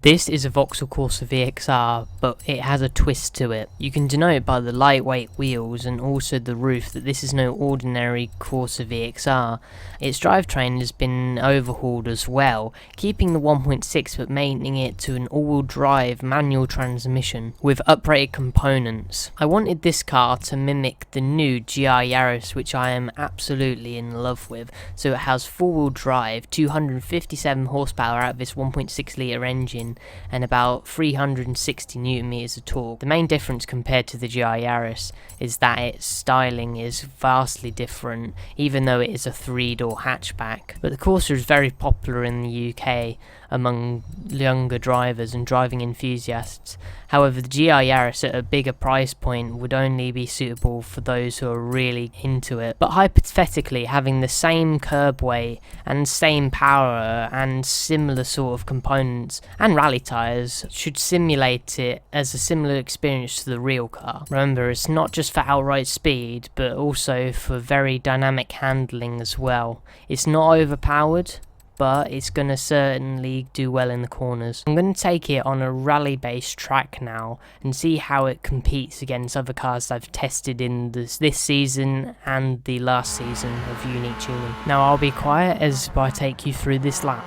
This is a Vauxhall Corsa VXR, but it has a twist to it. You can denote by the lightweight wheels and also the roof that this is no ordinary Corsa VXR. Its drivetrain has been overhauled as well, keeping the 1.6 but making it to an all-wheel drive manual transmission with upgraded components. I wanted this car to mimic the new GR Yaris, which I am absolutely in love with. So it has four-wheel drive, 257 horsepower out of this 1.6 litre engine, and about 360 newton meters of torque. The main difference compared to the GR Yaris is that its styling is vastly different, even though it is a three-door hatchback. But the Corsa is very popular in the UK among younger drivers and driving enthusiasts. However, the GR Yaris at a bigger price point would only be suitable for those who are really into it. But hypothetically, having the same curb weight and same power and similar sort of components and rally tyres should simulate it as a similar experience to the real car. Remember, it's not just for outright speed, but also for very dynamic handling as well. It's not overpowered, but it's going to certainly do well in the corners. I'm going to take it on a rally-based track now and see how it competes against other cars I've tested in this season and the last season of Unique Tuning. Now I'll be quiet as I take you through this lap.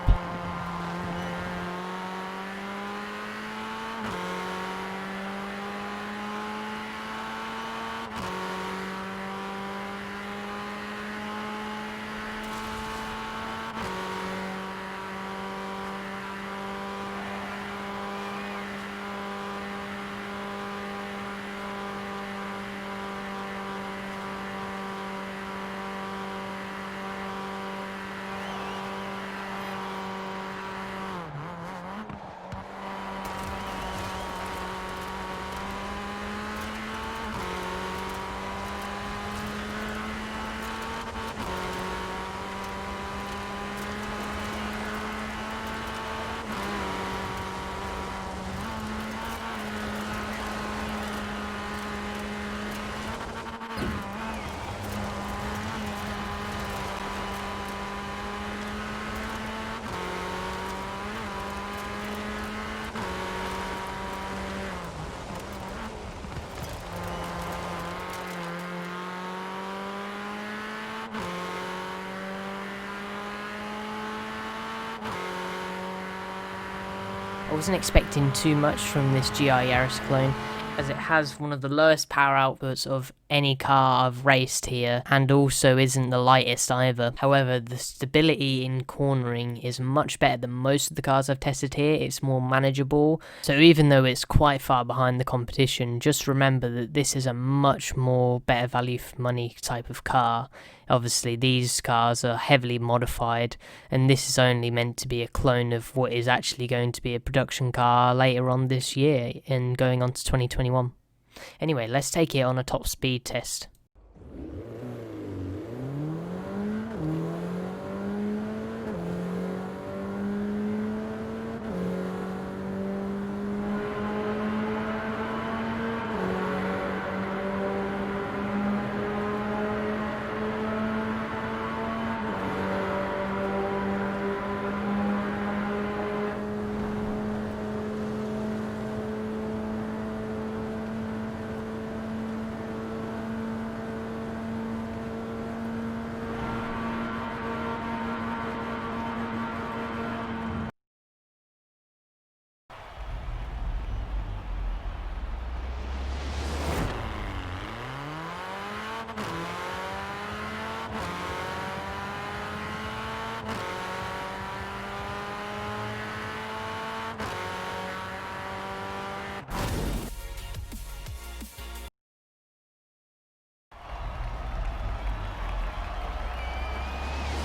I wasn't expecting too much from this GR Yaris clone, as it has one of the lowest power outputs of any car I've raced here, and also isn't the lightest either. However, the stability in cornering is much better than most of the cars I've tested here. It's more manageable, so even though it's quite far behind the competition, just remember that this is a much more better value for money type of car. Obviously these cars are heavily modified, and this is only meant to be a clone of what is actually going to be a production car later on this year and going on to 2021. Anyway, let's take it on a top speed test.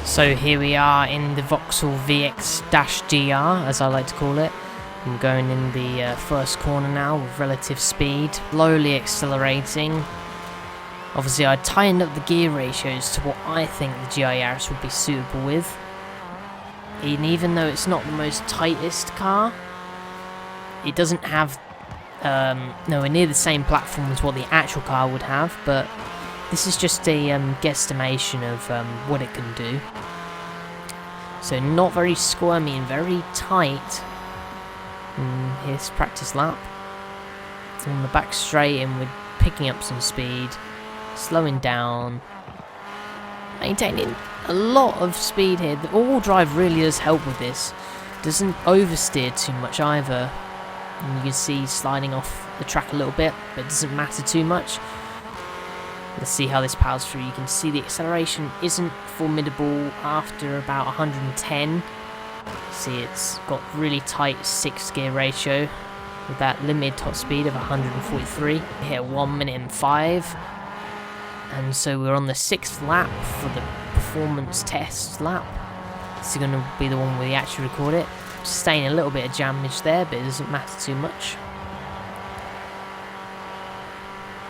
So here we are in the Vauxhall VX-GR, as I like to call it. I'm going in the first corner now with relative speed, slowly accelerating. Obviously I tightened up the gear ratios to what I think the GR Yaris would be suitable with. And even though it's not the most tightest car, it doesn't have nowhere near the same platform as what the actual car would have, but this is just a guesstimation of what it can do. So not very squirmy and very tight, Here's practice lap. On the back straight, and we're picking up some speed, slowing down, maintaining a lot of speed here. The all-wheel drive really does help with this. Doesn't oversteer too much either. And you can see sliding off the track a little bit, but it doesn't matter too much. Let's see how this powers through. You can see the acceleration isn't formidable after about 110. See, it's got really tight 6-gear ratio with that limited top speed of 143. We hit 1 minute and 5. And so we're on the 6th lap for the performance test lap. This is going to be the one where we actually record it. Staying a little bit of damage there, but it doesn't matter too much.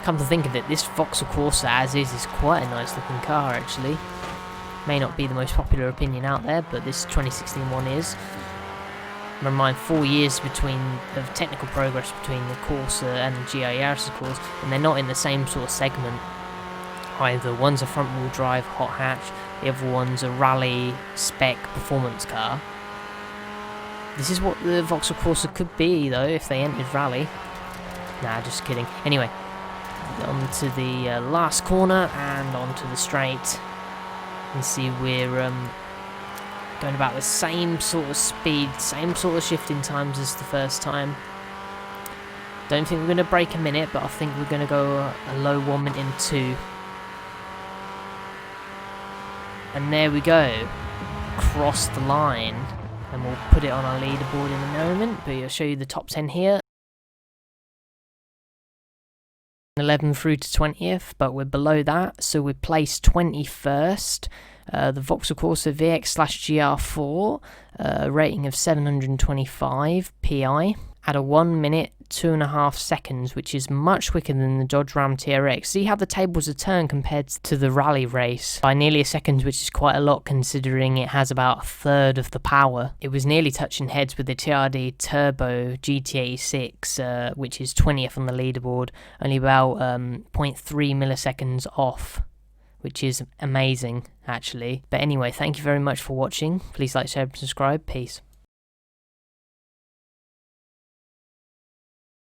Come to think of it, this Vauxhall Corsa as is quite a nice looking car actually. May not be the most popular opinion out there, but this 2016 one is. Bear in mind, 4 years of technical progress between the Corsa and the GR Yaris, of course, and they're not in the same sort of segment either. One's a front wheel drive hot hatch, the other one's a rally spec performance car. This is what the Vauxhall Corsa could be though if they entered rally. Nah, just kidding. Anyway, on to the last corner and onto the straight. You can see we're going about the same sort of speed, same sort of shifting times as the first time. Don't think we're going to break a minute, but I think we're going to go a low 1 minute and 2. And there we go. Cross the line. And we'll put it on our leaderboard in a moment, but I'll show you the top 10 here. 11 through to 20th, but we're below that, so we're placed 21st. The Vauxhall Corsa VX/GR4, rating of 725 PI, at a 1 minute 2.5 seconds, which is much quicker than the Dodge Ram TRX. See how the tables are turned compared to the rally race by nearly a second, which is quite a lot considering it has about a third of the power. It was nearly touching heads with the TRD Turbo GT86, which is 20th on the leaderboard, only about 0.3 milliseconds off, which is amazing actually. But anyway, thank you very much for watching. Please like, share and subscribe. Peace.